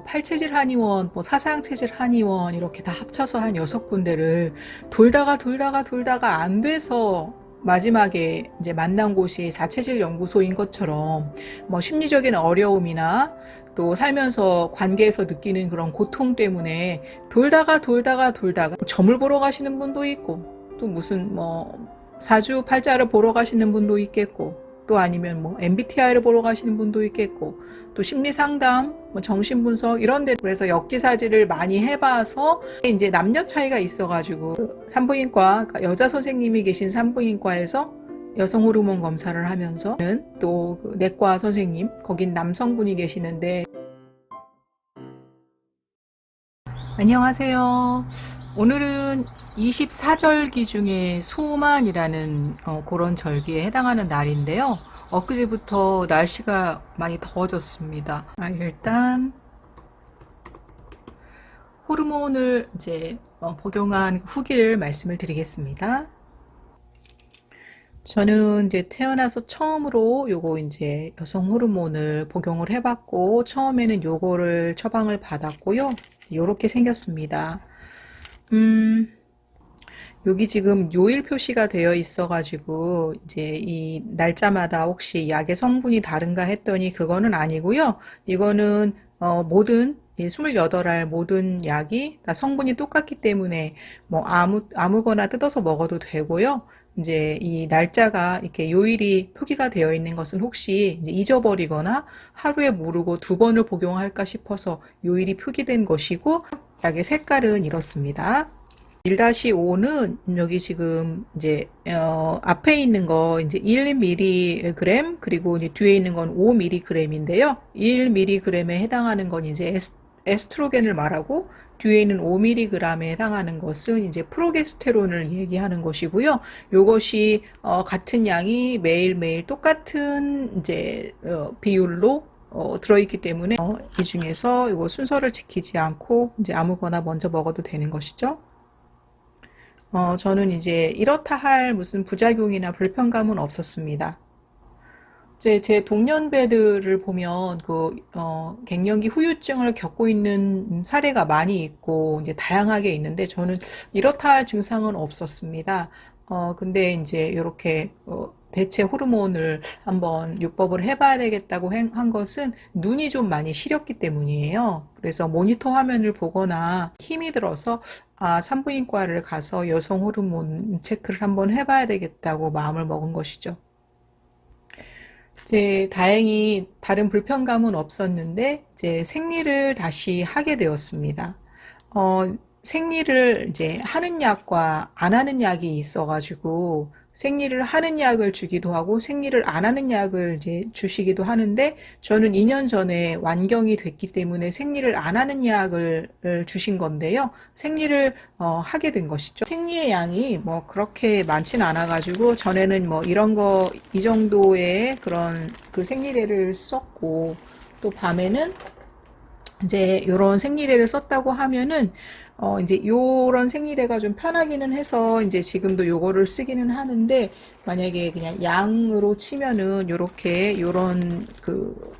팔체질 한의원, 사상체질 한의원 이렇게 다 합쳐서 한 6군데를 돌다가 안 돼서 마지막에 이제 만난 곳이 사체질 연구소인 것처럼 심리적인 어려움이나 또 살면서 관계에서 느끼는 그런 고통 때문에 돌다가 점을 보러 가시는 분도 있고 또 무슨 사주팔자를 보러 가시는 분도 있겠고 또 아니면 MBTI를 보러 가시는 분도 있겠고 또 심리상담, 정신분석 이런 데 그래서 역지사지를 많이 해봐서 이제 남녀 차이가 있어가지고 산부인과 여자 선생님이 계신 산부인과에서 여성 호르몬 검사를 하면서 또 내과 선생님 거긴 남성분이 계시는데 안녕하세요. 오늘은 24절기 중에 소만이라는 그런 절기에 해당하는 날인데요. 엊그제부터 날씨가 많이 더워졌습니다. 일단 호르몬을 이제 복용한 후기를 말씀을 드리겠습니다. 저는 이제 태어나서 처음으로 요거 이제 여성 호르몬을 복용을 해봤고 처음에는 요거를 처방을 받았고요. 요렇게 생겼습니다. 여기 지금 요일 표시가 되어 있어 가지고 이제 이 날짜마다 혹시 약의 성분이 다른가 했더니 그거는 아니고요. 이거는 모든 28알 모든 약이 다 성분이 똑같기 때문에 아무거나 뜯어서 먹어도 되고요. 이제 이 날짜가 이렇게 요일이 표기가 되어 있는 것은 혹시 이제 잊어버리거나 하루에 모르고 2번을 복용할까 싶어서 요일이 표기된 것이고 약의 색깔은 이렇습니다. 1-5는 여기 지금 이제 앞에 있는 거 이제 1mg 그리고 이제 뒤에 있는 건 5mg인데요. 1mg에 해당하는 건 이제 에스트로겐을 말하고 뒤에 있는 5mg에 해당하는 것은 이제 프로게스테론을 얘기하는 것이고요. 요것이 같은 양이 매일매일 똑같은 이제 비율로 들어있기 때문에 이 중에서 이거 순서를 지키지 않고 이제 아무거나 먼저 먹어도 되는 것이죠. 저는 이제 이렇다 할 무슨 부작용이나 불편감은 없었습니다. 이제 제 동년배들을 보면 갱년기 후유증을 겪고 있는 사례가 많이 있고 이제 다양하게 있는데 저는 이렇다 할 증상은 없었습니다. 근데 이제 이렇게 대체 호르몬을 한번 요법을 해봐야 되겠다고 한 것은 눈이 좀 많이 시렸기 때문이에요. 그래서 모니터 화면을 보거나 힘이 들어서 산부인과를 가서 여성 호르몬 체크를 한번 해봐야 되겠다고 마음을 먹은 것이죠. 이제 다행히 다른 불편감은 없었는데 이제 생리를 다시 하게 되었습니다. 생리를 이제 하는 약과 안 하는 약이 있어가지고 생리를 하는 약을 주기도 하고 생리를 안 하는 약을 이제 주시기도 하는데 저는 2년 전에 완경이 됐기 때문에 생리를 안 하는 약을 주신 건데요. 생리를 하게 된 것이죠. 생리의 양이 그렇게 많지는 않아가지고 전에는 이런 거 이 정도의 그런 그 생리대를 썼고 또 밤에는 이제 요런 생리대를 썼다고 하면은 이제 요런 생리대가 좀 편하기는 해서 이제 지금도 요거를 쓰기는 하는데 만약에 그냥 양으로 치면은 요렇게 요런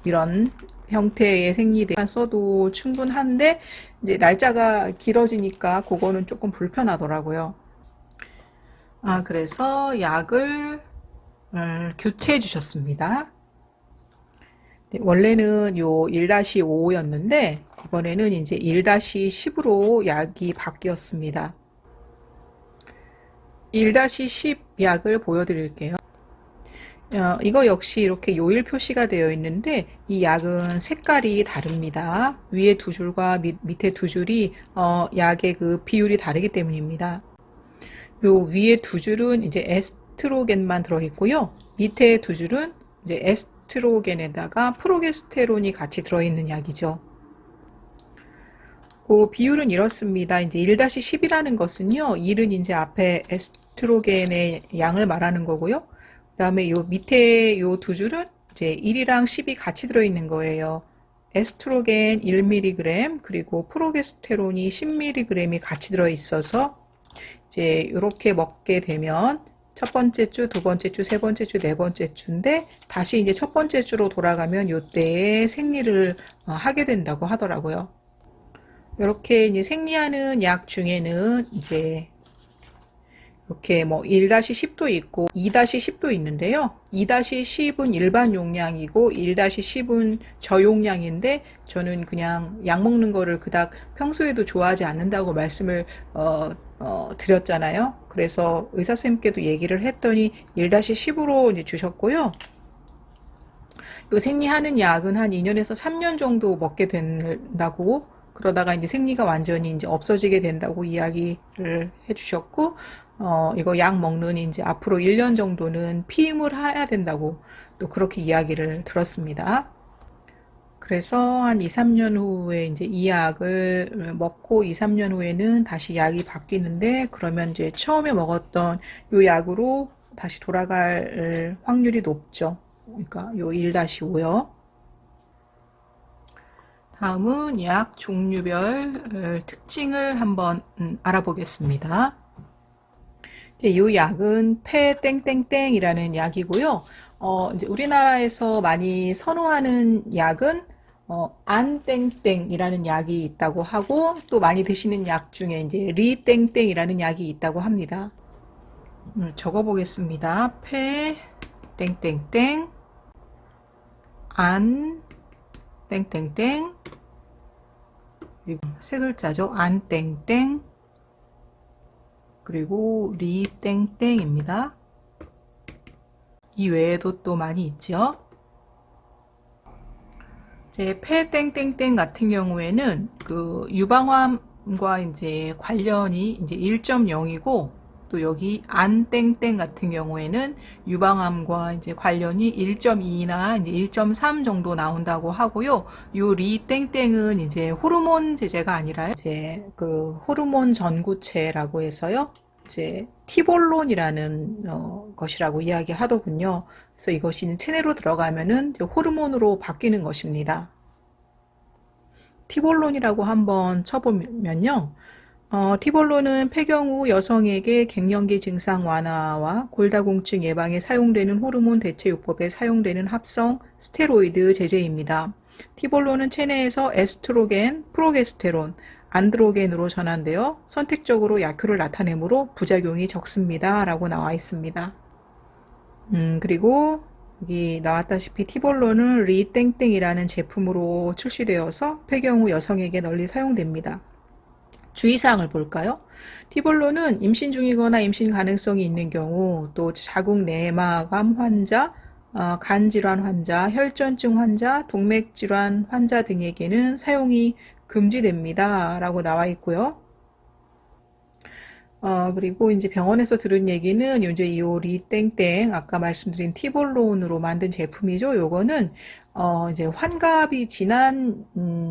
이런 형태의 생리대만 써도 충분한데 이제 날짜가 길어지니까 그거는 조금 불편하더라고요. 그래서 약을 교체해 주셨습니다. 원래는 요 1-5였는데 이번에는 이제 1-10으로 약이 바뀌었습니다. 1-10 약을 보여드릴게요. 이거 역시 이렇게 요일 표시가 되어 있는데 이 약은 색깔이 다릅니다. 위에 2줄과 밑에 2줄이 약의 그 비율이 다르기 때문입니다. 요 위에 2줄은 이제 에스트로겐만 들어있고요. 밑에 2줄은 이제 에스트로겐에다가 프로게스테론이 같이 들어있는 약이죠. 그 비율은 이렇습니다. 이제 1-10이라는 것은요, 1은 이제 앞에 에스트로겐의 양을 말하는 거고요. 그 다음에 요 밑에 요 2줄은 이제 1이랑 10이 같이 들어있는 거예요. 에스트로겐 1mg 그리고 프로게스테론이 10mg이 같이 들어있어서 이제 이렇게 먹게 되면 첫 번째 주, 두 번째 주, 세 번째 주, 네 번째 주인데 다시 이제 첫 번째 주로 돌아가면 요때에 생리를 하게 된다고 하더라고요. 이렇게 이제 생리하는 약 중에는 이제 이렇게 뭐 1-10도 있고 2-10도 있는데요. 2-10은 일반 용량이고 1-10은 저용량인데 저는 그냥 약 먹는 거를 그닥 평소에도 좋아하지 않는다고 말씀을 드렸잖아요. 그래서 의사 선생님께도 얘기를 했더니 1-10으로 이제 주셨고요. 요 생리하는 약은 한 2년에서 3년 정도 먹게 된다고 그러다가 이제 생리가 완전히 이제 없어지게 된다고 이야기를 해주셨고, 이거 약 먹는 이제 앞으로 1년 정도는 피임을 해야 된다고 또 그렇게 이야기를 들었습니다. 그래서 한 2, 3년 후에 이제 이 약을 먹고 2, 3년 후에는 다시 약이 바뀌는데 그러면 이제 처음에 먹었던 요 약으로 다시 돌아갈 확률이 높죠. 그러니까 요 1-5요. 다음은 약 종류별 특징을 한번 알아보겠습니다. 이 약은 폐땡땡땡이라는 약이고요. 이제 우리나라에서 많이 선호하는 약은 안땡땡이라는 약이 있다고 하고 또 많이 드시는 약 중에 이제 리땡땡이라는 약이 있다고 합니다. 적어보겠습니다. 폐땡땡땡 안 땡땡땡 그리고 세 글자죠. 안땡땡 그리고 리땡땡입니다. 이 외에도 또 많이 있죠. 제 폐땡땡땡 같은 경우에는 그 유방암과 이제 관련이 이제 1.0이고 또 여기 안땡땡 같은 경우에는 유방암과 이제 관련이 1.2나 이제 1.3 정도 나온다고 하고요. 요 리땡땡은 이제 호르몬 제제가 아니라 이제 그 호르몬 전구체라고 해서요. 이제 티볼론이라는 것이라고 이야기하더군요. 그래서 이것이 체내로 들어가면은 이제 호르몬으로 바뀌는 것입니다. 티볼론이라고 한번 쳐보면요. 티볼론은 폐경 후 여성에게 갱년기 증상 완화와 골다공증 예방에 사용되는 호르몬 대체요법에 사용되는 합성 스테로이드 제제입니다. 티볼론은 체내에서 에스트로겐, 프로게스테론, 안드로겐으로 전환되어 선택적으로 약효를 나타내므로 부작용이 적습니다. 라고 나와 있습니다. 그리고 여기 나왔다시피 티볼론은 리땡땡이라는 제품으로 출시되어서 폐경 후 여성에게 널리 사용됩니다. 주의사항을 볼까요? 티볼론은 임신 중이거나 임신 가능성이 있는 경우, 또 자궁 내막암 환자, 간질환 환자, 혈전증 환자, 동맥질환 환자 등에게는 사용이 금지됩니다. 라고 나와 있고요. 그리고 이제 병원에서 들은 얘기는 이제 이 리땡땡 아까 말씀드린 티볼론으로 만든 제품이죠. 요거는 이제 환갑이 지난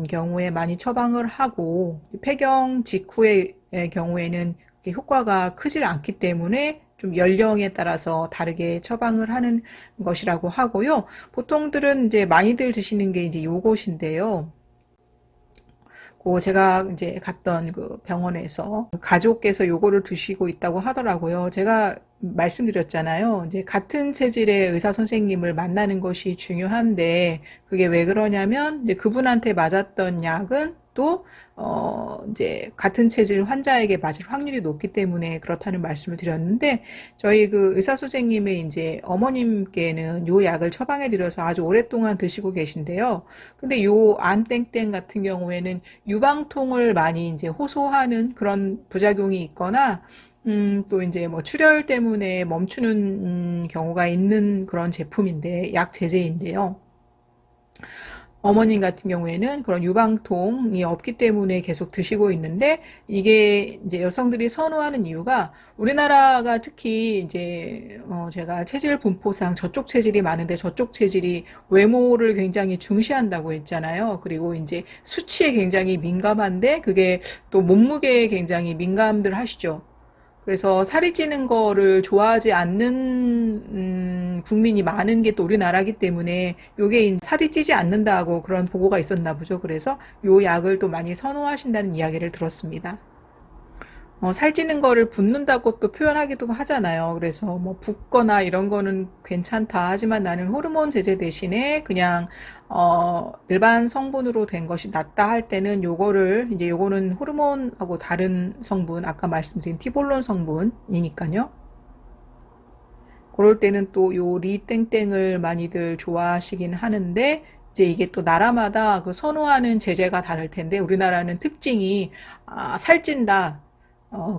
경우에 많이 처방을 하고 폐경 직후의 경우에는 효과가 크질 않기 때문에 좀 연령에 따라서 다르게 처방을 하는 것이라고 하고요. 보통들은 이제 많이들 드시는 게 이제 요것인데요. 제가 이제 갔던 그 병원에서 가족께서 요거를 드시고 있다고 하더라고요. 제가 말씀드렸잖아요. 이제 같은 체질의 의사 선생님을 만나는 것이 중요한데 그게 왜 그러냐면 이제 그분한테 맞았던 약은 또 이제 같은 체질 환자에게 맞을 확률이 높기 때문에 그렇다는 말씀을 드렸는데 저희 그 의사 선생님의 이제 어머님께는 요 약을 처방해 드려서 아주 오랫동안 드시고 계신데요. 근데 요 안땡땡 같은 경우에는 유방통을 많이 이제 호소하는 그런 부작용이 있거나 또 이제 뭐 출혈 때문에 멈추는 경우가 있는 그런 제품인데 약 제제인데요. 어머님 같은 경우에는 그런 유방통이 없기 때문에 계속 드시고 있는데 이게 이제 여성들이 선호하는 이유가 우리나라가 특히 이제 제가 체질 분포상 저쪽 체질이 많은데 저쪽 체질이 외모를 굉장히 중시한다고 했잖아요. 그리고 이제 수치에 굉장히 민감한데 그게 또 몸무게에 굉장히 민감들 하시죠. 그래서 살이 찌는 거를 좋아하지 않는 국민이 많은 게 또 우리나라기 때문에 요게 살이 찌지 않는다고 그런 보고가 있었나 보죠. 그래서 요 약을 또 많이 선호하신다는 이야기를 들었습니다. 살찌는 거를 붓는다고 또 표현하기도 하잖아요. 그래서 뭐 붓거나 이런 거는 괜찮다. 하지만 나는 호르몬 제제 대신에 그냥 일반 성분으로 된 것이 낫다 할 때는 요거를 이제 요거는 호르몬하고 다른 성분, 아까 말씀드린 티볼론 성분이니까요. 그럴 때는 또 요 리땡땡을 많이들 좋아하시긴 하는데 이제 이게 또 나라마다 그 선호하는 제재가 다를 텐데 우리나라는 특징이 살찐다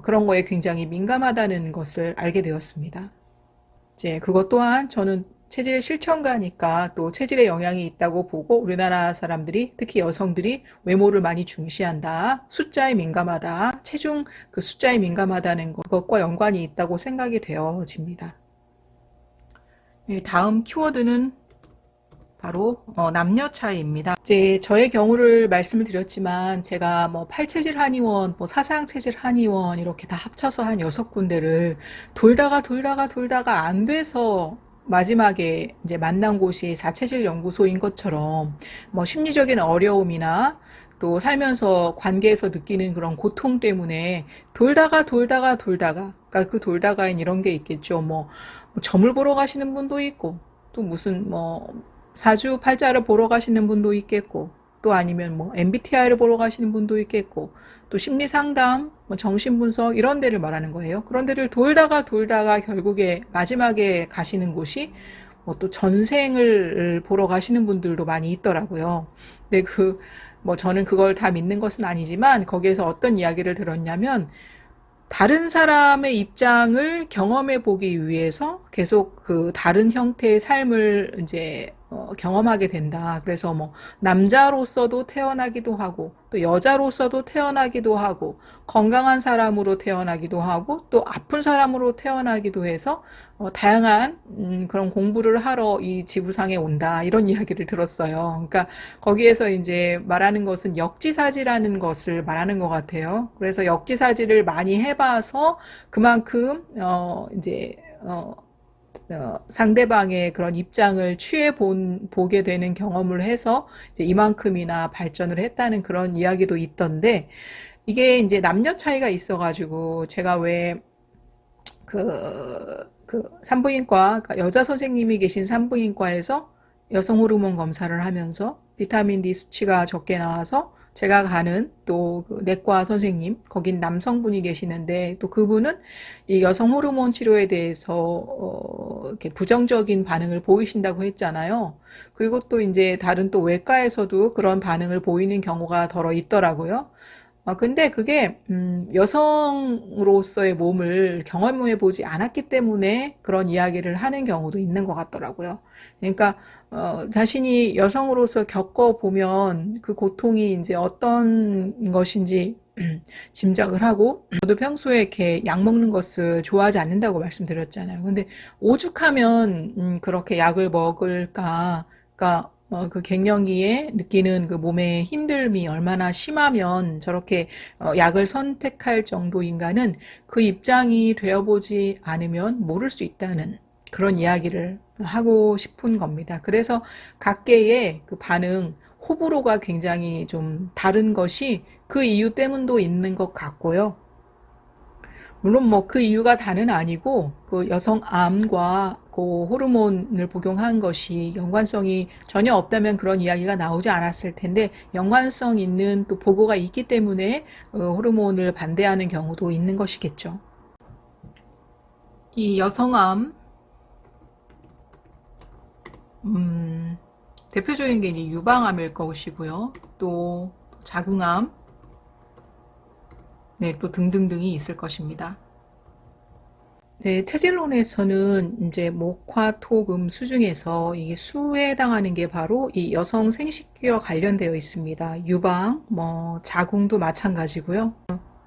그런 거에 굉장히 민감하다는 것을 알게 되었습니다. 이제 그것 또한 저는 체질 실천가니까 또 체질에 영향이 있다고 보고 우리나라 사람들이 특히 여성들이 외모를 많이 중시한다. 숫자에 민감하다. 체중 그 숫자에 민감하다는 것과 연관이 있다고 생각이 되어집니다. 다음 키워드는 바로 남녀 차이입니다. 이제 저의 경우를 말씀을 드렸지만 제가 뭐 팔체질 한의원, 뭐 사상체질 한의원 이렇게 다 합쳐서 한 6군데를 돌다가 안 돼서 마지막에 이제 만난 곳이 사체질 연구소인 것처럼 뭐 심리적인 어려움이나 또 살면서 관계에서 느끼는 그런 고통 때문에 돌다가 그러니까 그 돌다가엔 이런 게 있겠죠. 뭐 점을 보러 가시는 분도 있고 또 무슨 뭐 사주팔자를 보러 가시는 분도 있겠고 또 아니면 뭐 MBTI를 보러 가시는 분도 있겠고 또 심리상담, 뭐 정신분석 이런 데를 말하는 거예요. 그런 데를 돌다가 결국에 마지막에 가시는 곳이 뭐 또 전생을 보러 가시는 분들도 많이 있더라고요. 근데 뭐 저는 그걸 다 믿는 것은 아니지만 거기에서 어떤 이야기를 들었냐면 다른 사람의 입장을 경험해 보기 위해서 계속 그 다른 형태의 삶을 이제 경험하게 된다. 그래서 뭐 남자로서도 태어나기도 하고 또 여자로서도 태어나기도 하고 건강한 사람으로 태어나기도 하고 또 아픈 사람으로 태어나기도 해서 다양한 그런 공부를 하러 이 지구상에 온다. 이런 이야기를 들었어요. 그러니까 거기에서 이제 말하는 것은 역지사지라는 것을 말하는 것 같아요. 그래서 역지사지를 많이 해봐서 그만큼 이제 상대방의 그런 입장을 보게 되는 경험을 해서 이제 이만큼이나 발전을 했다는 그런 이야기도 있던데 이게 이제 남녀 차이가 있어가지고 제가 왜 산부인과, 그러니까 여자 선생님이 계신 산부인과에서 여성 호르몬 검사를 하면서 비타민 D 수치가 적게 나와서 제가 가는 또 그 내과 선생님, 거긴 남성분이 계시는데 또 그분은 이 여성 호르몬 치료에 대해서 이렇게 부정적인 반응을 보이신다고 했잖아요. 그리고 또 이제 다른 또 외과에서도 그런 반응을 보이는 경우가 더러 있더라고요. 근데 그게 여성으로서의 몸을 경험해 보지 않았기 때문에 그런 이야기를 하는 경우도 있는 것 같더라고요. 그러니까 자신이 여성으로서 겪어보면 그 고통이 이제 어떤 것인지 짐작을 하고 저도 평소에 이렇게 약 먹는 것을 좋아하지 않는다고 말씀드렸잖아요. 근데 오죽하면 그렇게 약을 먹을까? 그러니까 그 갱년기에 느끼는 그 몸의 힘듦이 얼마나 심하면 저렇게 약을 선택할 정도인가는 그 입장이 되어보지 않으면 모를 수 있다는 그런 이야기를 하고 싶은 겁니다. 그래서 각계의 그 반응, 호불호가 굉장히 좀 다른 것이 그 이유 때문도 있는 것 같고요. 물론 뭐 그 이유가 다는 아니고 그 여성암과 그 호르몬을 복용한 것이 연관성이 전혀 없다면 그런 이야기가 나오지 않았을 텐데 연관성 있는 또 보고가 있기 때문에 호르몬을 반대하는 경우도 있는 것이겠죠. 이 여성암 대표적인 게 이제 유방암일 것이고요. 또 자궁암 네, 또 등등등이 있을 것입니다. 네, 체질론에서는 이제 목, 화, 토, 금, 수 중에서 이 수에 해당하는 게 바로 이 여성 생식기와 관련되어 있습니다. 유방, 뭐 자궁도 마찬가지고요.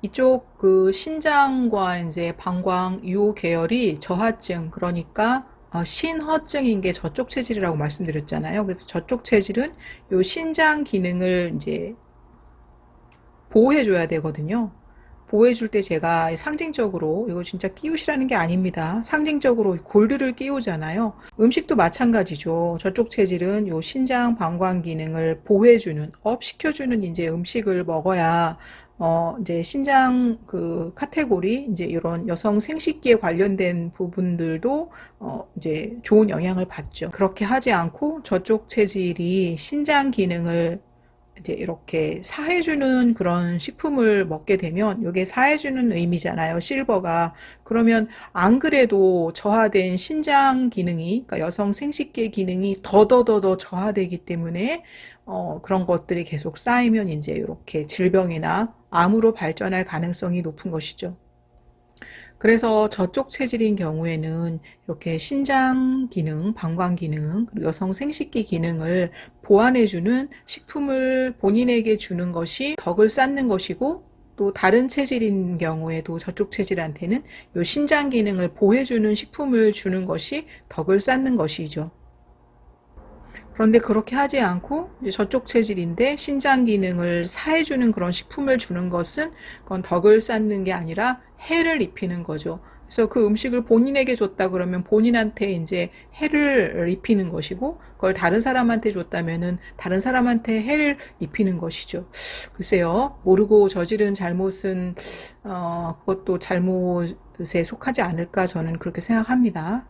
이쪽 그 신장과 이제 방광 요 계열이 저하증 그러니까 신허증인 게 저쪽 체질이라고 말씀드렸잖아요. 그래서 저쪽 체질은 요 신장 기능을 이제 보호해 줘야 되거든요. 보호해줄 때 제가 상징적으로 이거 진짜 끼우시라는 게 아닙니다. 상징적으로 골드를 끼우잖아요. 음식도 마찬가지죠. 저쪽 체질은 요 신장 방광 기능을 보호해주는 업 시켜주는 이제 음식을 먹어야 이제 신장 그 카테고리, 이제 이런 여성 생식기에 관련된 부분들도, 이제 좋은 영향을 받죠. 그렇게 하지 않고 저쪽 체질이 신장 기능을 이제 이렇게 사해주는 그런 식품을 먹게 되면, 이게 사해주는 의미잖아요, 실버가. 그러면 안 그래도 저하된 신장 기능이, 그러니까 여성 생식기 기능이 더더더더 저하되기 때문에 그런 것들이 계속 쌓이면 이제 이렇게 질병이나 암으로 발전할 가능성이 높은 것이죠. 그래서 저쪽 체질인 경우에는 이렇게 신장 기능, 방광 기능, 그리고 여성 생식기 기능을 보완해주는 식품을 본인에게 주는 것이 덕을 쌓는 것이고, 또 다른 체질인 경우에도 저쪽 체질한테는 이 신장 기능을 보호해주는 식품을 주는 것이 덕을 쌓는 것이죠. 그런데 그렇게 하지 않고 저쪽 체질인데 신장 기능을 사해주는 그런 식품을 주는 것은, 그건 덕을 쌓는 게 아니라 해를 입히는 거죠. 그래서 그 음식을 본인에게 줬다 그러면 본인한테 이제 해를 입히는 것이고, 그걸 다른 사람한테 줬다면은 다른 사람한테 해를 입히는 것이죠. 글쎄요, 모르고 저지른 잘못은 그것도 잘못에 속하지 않을까, 저는 그렇게 생각합니다.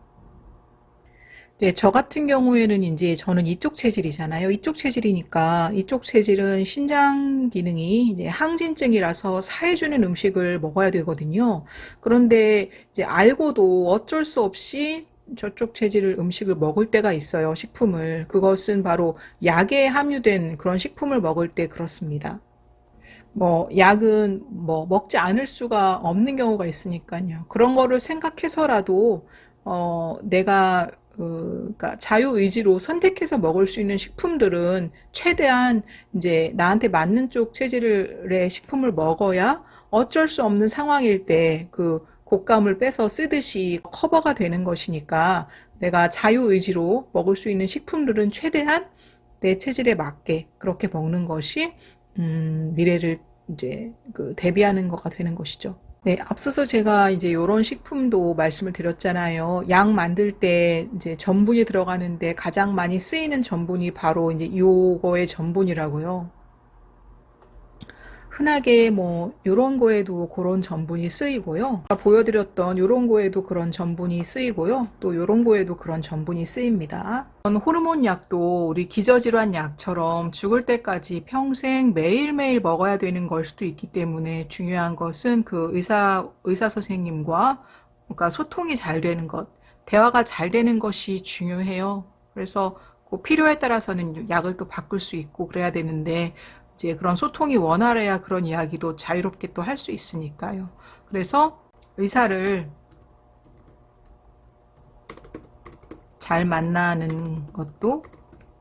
이제 저 같은 경우에는 이제 저는 이쪽 체질이잖아요. 이쪽 체질이니까, 이쪽 체질은 신장 기능이 이제 항진증이라서 사해주는 음식을 먹어야 되거든요. 그런데 이제 알고도 어쩔 수 없이 저쪽 체질을 음식을 먹을 때가 있어요, 식품을. 그것은 바로 약에 함유된 그런 식품을 먹을 때 그렇습니다. 뭐 약은 뭐 먹지 않을 수가 없는 경우가 있으니까요. 그런 거를 생각해서라도 내가 그러니까 자유의지로 선택해서 먹을 수 있는 식품들은 최대한 이제 나한테 맞는 쪽 체질의 식품을 먹어야 어쩔 수 없는 상황일 때 그 곶감을 빼서 쓰듯이 커버가 되는 것이니까, 내가 자유의지로 먹을 수 있는 식품들은 최대한 내 체질에 맞게 그렇게 먹는 것이 미래를 이제 그 대비하는 거가 되는 것이죠. 네, 앞서서 제가 이제 요런 식품도 말씀을 드렸잖아요. 약 만들 때 이제 전분이 들어가는데 가장 많이 쓰이는 전분이 바로 이제 요거의 전분이라고요. 흔하게 뭐 요런 거에도 그런 전분이 쓰이고요. 아까 보여드렸던 요런 거에도 그런 전분이 쓰이고요. 또 요런 거에도 그런 전분이 쓰입니다. 호르몬 약도 우리 기저질환 약처럼 죽을 때까지 평생 매일매일 먹어야 되는 걸 수도 있기 때문에, 중요한 것은 그 의사 선생님과 그러니까 소통이 잘 되는 것, 대화가 잘 되는 것이 중요해요. 그래서 그 필요에 따라서는 약을 또 바꿀 수 있고 그래야 되는데, 이제 그런 소통이 원활해야 그런 이야기도 자유롭게 또 할 수 있으니까요. 그래서 의사를 잘 만나는 것도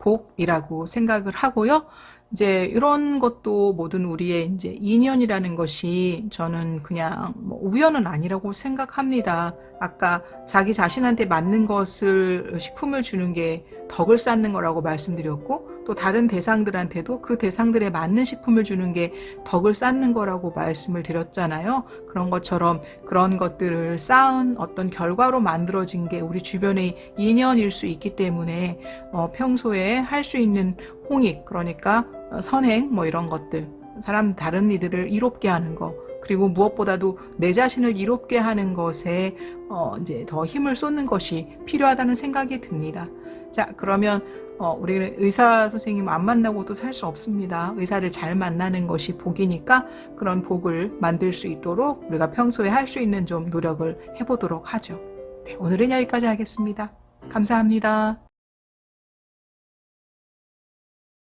복이라고 생각을 하고요. 이제 이런 것도 모든 우리의 이제 인연이라는 것이 저는 그냥 뭐 우연은 아니라고 생각합니다. 아까 자기 자신한테 맞는 것을 식품을 주는 게 덕을 쌓는 거라고 말씀드렸고, 또 다른 대상들한테도 그 대상들에 맞는 식품을 주는 게 덕을 쌓는 거라고 말씀을 드렸잖아요. 그런 것처럼 그런 것들을 쌓은 어떤 결과로 만들어진 게 우리 주변의 인연일 수 있기 때문에 평소에 할 수 있는 홍익, 그러니까 선행 뭐 이런 것들, 사람 다른 이들을 이롭게 하는 거, 그리고 무엇보다도 내 자신을 이롭게 하는 것에 이제 더 힘을 쏟는 것이 필요하다는 생각이 듭니다. 자, 그러면 우리는 의사 선생님 안 만나고도 살 수 없습니다. 의사를 잘 만나는 것이 복이니까 그런 복을 만들 수 있도록 우리가 평소에 할 수 있는 좀 노력을 해보도록 하죠. 네, 오늘은 여기까지 하겠습니다. 감사합니다.